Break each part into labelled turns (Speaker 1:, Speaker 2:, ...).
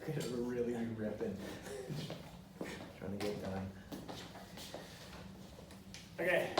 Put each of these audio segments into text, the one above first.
Speaker 1: Get a really ripping. Trying to get done.
Speaker 2: Okay,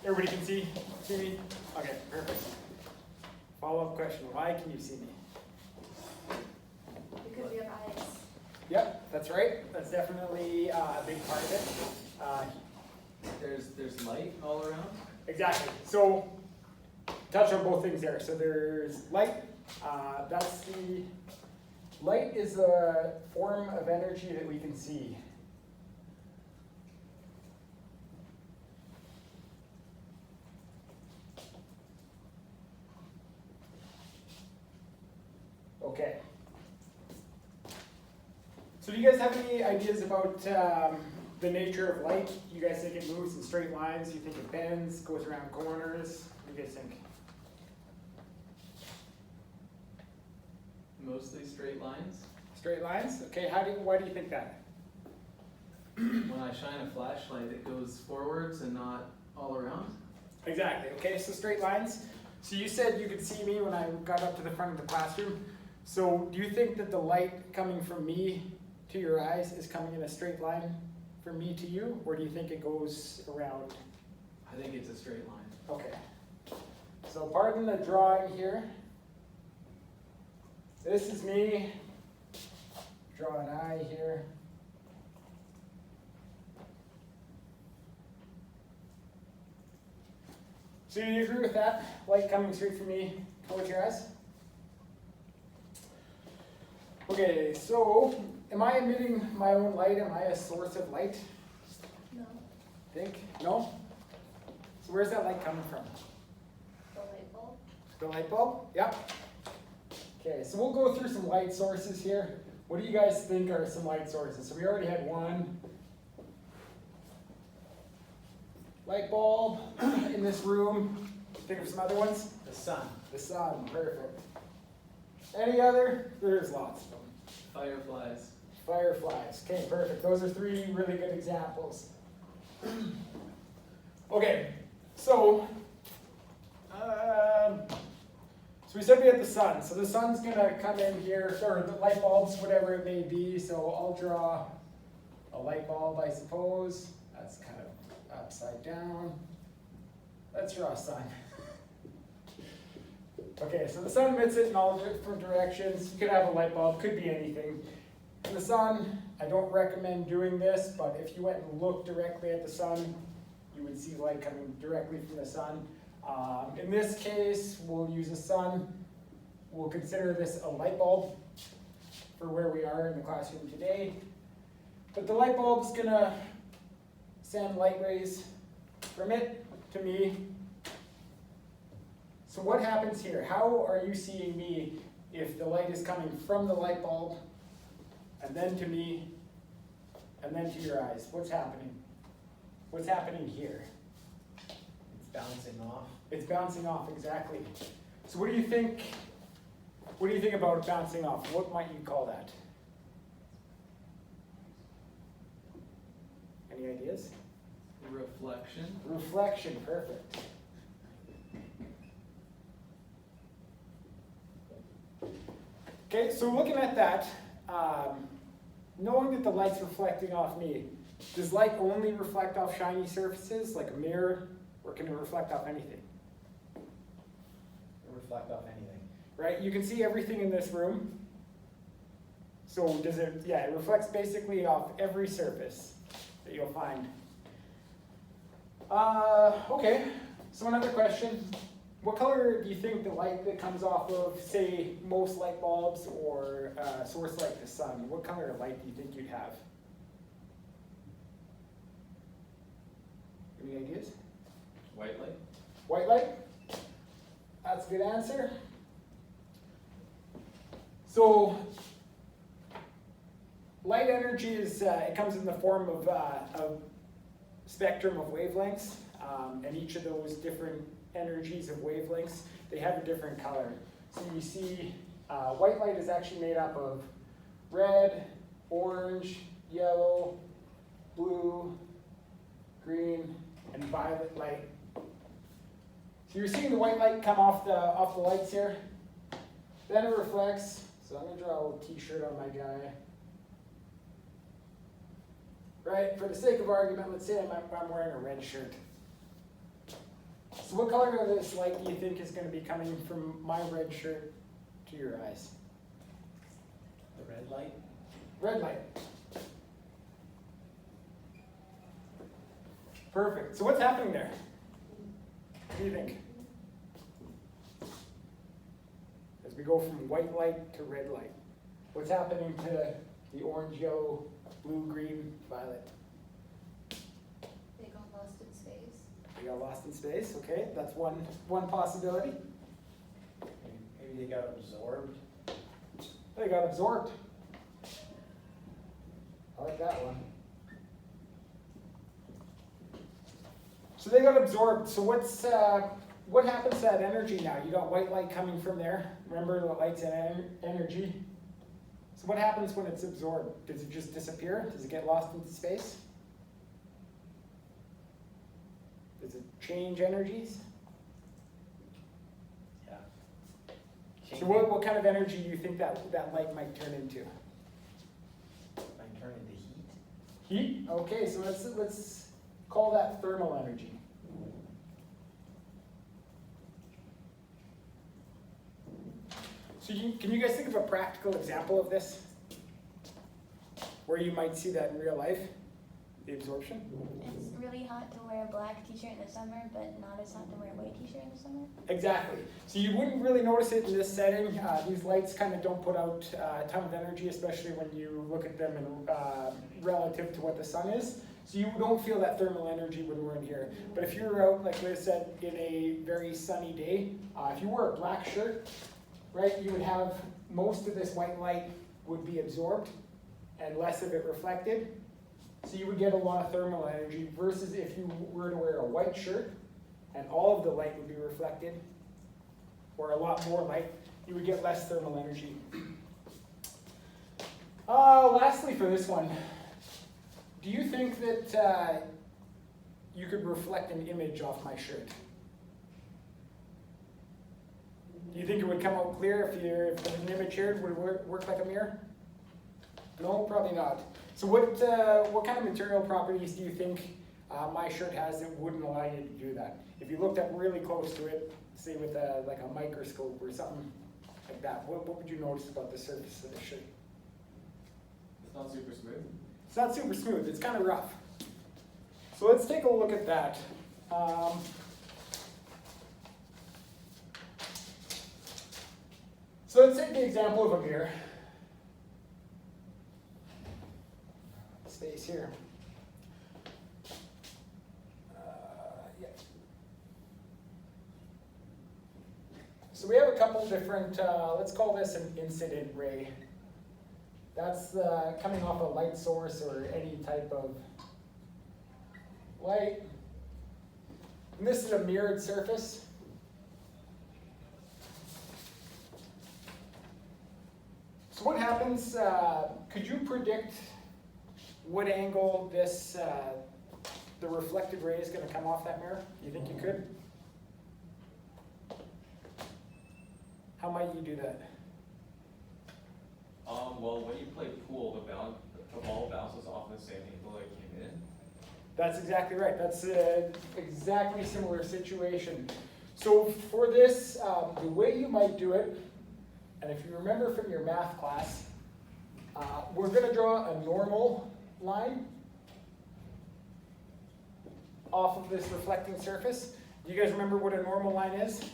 Speaker 2: everybody can see me? Okay, perfect. Follow-up question, why can you see me?
Speaker 3: Because we have eyes.
Speaker 2: Yep, that's right. That's definitely a big part of it.
Speaker 1: There's light all around.
Speaker 2: Exactly. So, touch on both things there. So there's light. That's the light is a form of energy that we can see. Okay. So do you guys have any ideas about the nature of light? You guys think it moves in straight lines? You think it bends, goes around corners? What do you guys think?
Speaker 4: Mostly straight lines.
Speaker 2: Straight lines? Okay, why do you think that?
Speaker 4: When I shine a flashlight, it goes forwards and not all around.
Speaker 2: Exactly, okay, so straight lines. So you said you could see me when I got up to the front of the classroom. So do you think that the light coming from me to your eyes is coming in a straight line from me to you? Or do you think it goes around?
Speaker 4: I think it's a straight line.
Speaker 2: Okay. So pardon the drawing here. This is me. Draw an eye here. So do you agree with that? Light coming straight from me towards your eyes? Okay, so am I emitting my own light? Am I a source of light?
Speaker 3: No,
Speaker 2: Think? No? So where's that light coming from?
Speaker 3: the light bulb.
Speaker 2: The light bulb? Yep. Okay, so we'll go through some light sources here. What do you guys think are some light sources? So we already had one. Light bulb in this room. Think of some other ones?
Speaker 1: The sun.
Speaker 2: The sun, perfect. Any other? There's lots of them.
Speaker 4: Fireflies.
Speaker 2: Fireflies, okay, perfect. Those are three really good examples. Okay, so we said we had the sun. So the sun's gonna come in here, or the light bulbs, whatever it may be. So I'll draw a light bulb, I suppose. That's kind of upside down. Let's draw a sun. Okay, so the sun emits it in all different directions. You could have a light bulb, could be anything. And the sun, I don't recommend doing this, but if you went and looked directly at the sun, you would see light coming directly from the sun. In this case, we'll use a sun. We'll consider this a light bulb for where we are in the classroom today. But the light bulb's gonna send light rays from it to me. So what happens here? How are you seeing me if the light is coming from the light bulb and then to me and then to your eyes? What's happening? What's happening here?
Speaker 1: It's bouncing off.
Speaker 2: It's bouncing off, exactly. So what do you think? What do you think about bouncing off? What might you call that? Any ideas?
Speaker 4: Reflection.
Speaker 2: Reflection, perfect. Okay, so looking at that, knowing that the light's reflecting off me, does light only reflect off shiny surfaces like a mirror, or can it reflect off anything?
Speaker 1: Reflect off anything.
Speaker 2: Right, you can see everything in this room. So does it, yeah, it reflects basically off every surface that you'll find. Okay, so another question. What color do you think the light that comes off of, say, most light bulbs or a source like the sun, what color of light do you think you'd have? Any ideas?
Speaker 4: White light.
Speaker 2: White light? That's a good answer. So, light energy is, it comes in the form of a spectrum of wavelengths, and each of those different energies of wavelengths, they have a different color. So you see, white light is actually made up of red, orange, yellow, blue, green, and violet light. So you're seeing the white light come off the lights here. Then it reflects. So I'm gonna draw a little t-shirt on my guy. Right, for the sake of argument, let's say I'm wearing a red shirt. So what color of this light do you think is gonna be coming from my red shirt to your eyes?
Speaker 1: The red light?
Speaker 2: Red light. Perfect. So what's happening there? What do you think? As we go from white light to red light, what's happening to the orange, yellow, blue, green, violet?
Speaker 3: They got lost in space.
Speaker 2: They got lost in space. Okay, that's one possibility.
Speaker 1: Maybe they got absorbed.
Speaker 2: They got absorbed. I like that one. So they got absorbed. So what happens to that energy now? You got white light coming from there. Remember, the light's energy. So what happens when it's absorbed? Does it just disappear? Does it get lost into space? Does it change energies?
Speaker 1: Yeah.
Speaker 2: So what kind of energy do you think that light might turn into?
Speaker 1: Might turn into heat.
Speaker 2: Heat? Okay, so let's call that thermal energy. So can you guys think of a practical example of this? Where you might see that in real life? The absorption?
Speaker 3: It's really hot to wear a black t-shirt in the summer, but not as hot to wear a white t-shirt in the summer.
Speaker 2: Exactly. So you wouldn't really notice it in this setting. These lights kind of don't put out a ton of energy, especially when you look at them in relative to what the sun is. So you don't feel that thermal energy when we're in here. But if you're out, like Liz said, in a very sunny day, if you wore a black shirt, right, you would have most of this white light would be absorbed and less of it reflected. So you would get a lot of thermal energy versus if you were to wear a white shirt and all of the light would be reflected, or a lot more light, you would get less thermal energy. Lastly for this one, do you think that you could reflect an image off my shirt? Do you think it would come out clear if there's an image here? Would it work like a mirror? No, probably not. So what kind of material properties do you think my shirt has that wouldn't allow you to do that? If you looked up really close to it, say with like a microscope or something like that, what would you notice about the surface of the shirt?
Speaker 4: It's not super smooth.
Speaker 2: It's not super smooth, it's kind of rough. So let's take a look at that. So let's take the example of a mirror. Space here. Yeah. So we have a couple different, let's call this an incident ray. That's coming off a light source or any type of light. And this is a mirrored surface. So what happens, could you predict what angle this, the reflected ray is going to come off that mirror? You think you could? How might you do that?
Speaker 5: Well, when you play pool, the ball bounces off the same angle it came in.
Speaker 2: That's exactly right. That's an exactly similar situation. So for this, the way you might do it, and if you remember from your math class, we're going to draw a normal line off of this reflecting surface. Do you guys remember what a normal line is?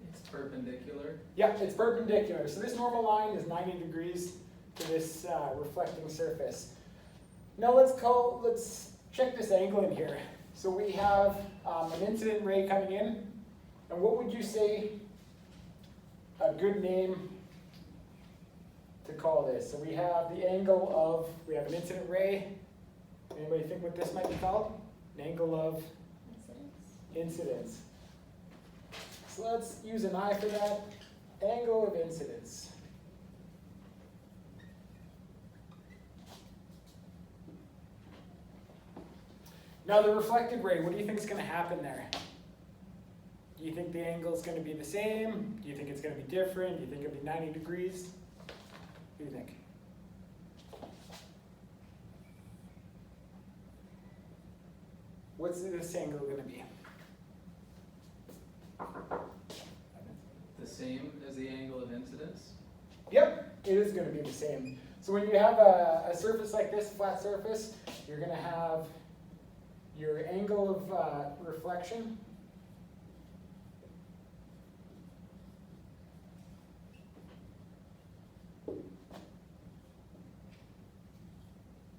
Speaker 4: It's perpendicular.
Speaker 2: Yeah, it's perpendicular. So this normal line is 90 degrees to this reflecting surface. Now let's check this angle in here. So we have an incident ray coming in, and what would you say a good name to call this? So we have the angle of, we have an incident ray. Anybody think what this might be called? An angle of incidence. So let's use an I for that. Angle of incidence. Now the reflected ray, what do you think is going to happen there? Do you think the angle is going to be the same? Do you think it's going to be different? Do you think it'll be 90 degrees? What do you think? What's this angle going to be?
Speaker 4: The same as the angle of incidence?
Speaker 2: Yep, it is going to be the same. So when you have a surface like this, flat surface, you're going to have your angle of reflection.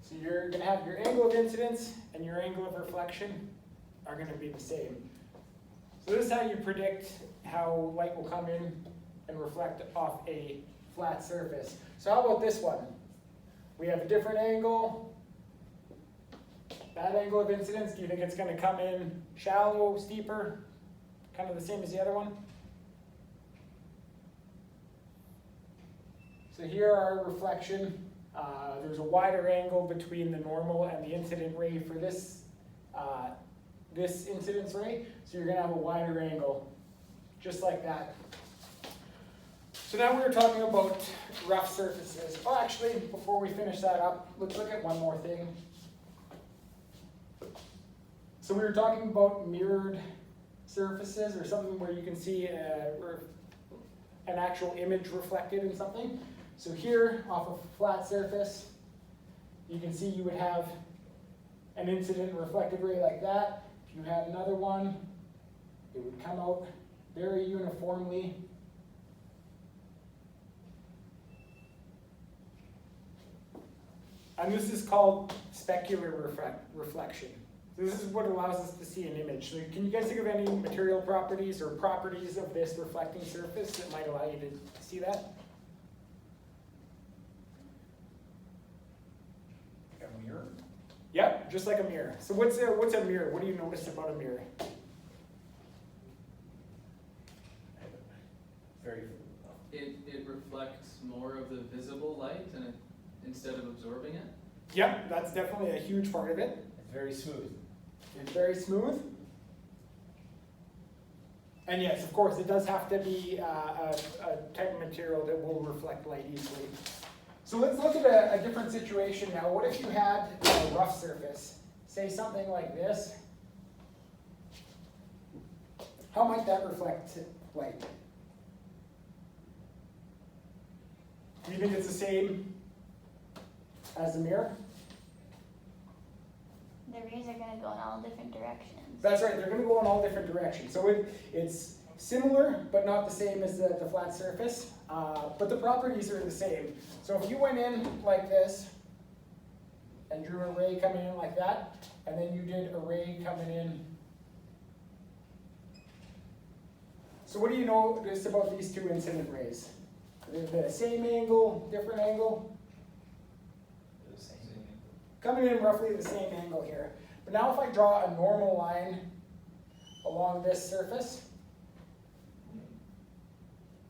Speaker 2: So you're going to have your angle of incidence and your angle of reflection are going to be the same. So this is how you predict how light will come in and reflect off a flat surface. So how about this one? We have a different angle. That angle of incidence, do you think it's going to come in shallow, steeper, kind of the same as the other one? So here our reflection, there's a wider angle between the normal and the incident ray for this, this incidence ray. So you're going to have a wider angle, just like that. So now we're talking about rough surfaces. Oh, actually, before we finish that up, let's look at one more thing. So we were talking about mirrored surfaces, or something where you can see an actual image reflected in something. So here, off of a flat surface, you can see you would have an incident reflected ray like that. If you had another one, it would come out very uniformly. And this is called specular reflection. This is what allows us to see an image. So can you guys think of any material properties or properties of this reflecting surface that might allow you to see that?
Speaker 1: A mirror?
Speaker 2: Yep, just like a mirror. So what's a mirror? What do you notice about a mirror?
Speaker 1: Very.
Speaker 4: It reflects more of the visible light and instead of absorbing it?
Speaker 2: Yep, that's definitely a huge part of it.
Speaker 1: It's very smooth.
Speaker 2: It's very smooth. And yes, of course, it does have to be a type of material that will reflect light easily. So let's look at a different situation now. What if you had a rough surface? Say something like this. How might that reflect light? Do you think it's the same as the mirror?
Speaker 3: The rays are going to go in all different directions.
Speaker 2: That's right, they're going to go in all different directions. So it's similar, but not the same as the flat surface, but the properties are the same. So if you went in like this, and drew a ray coming in like that, and then you did a ray coming in. So what do you know just about these two incident rays? They're the same angle, different angle?
Speaker 1: The same.
Speaker 2: Coming in roughly the same angle here. But now if I draw a normal line along this surface,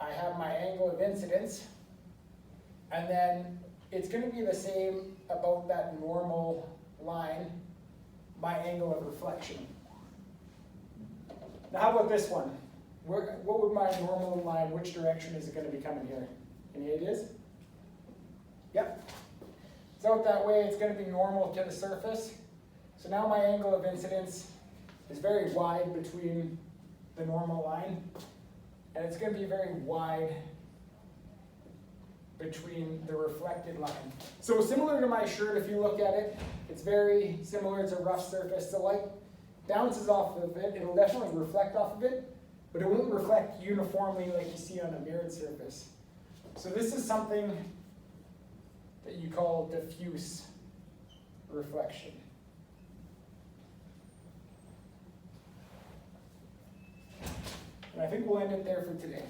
Speaker 2: I have my angle of incidence, and then it's going to be the same about that normal line, my angle of reflection. Now how about this one? What would my normal line, which direction is it going to be coming here? Any ideas? Yep. So out that way, it's going to be normal to the surface. So now my angle of incidence is very wide between the normal line, and it's going to be very wide between the reflected line. So similar to my shirt, if you look at it, it's very similar. It's a rough surface. The light bounces off of it. It'll definitely reflect off of it, but it won't reflect uniformly like you see on a mirrored surface. So this is something that you call diffuse reflection. And I think we'll end it there for today.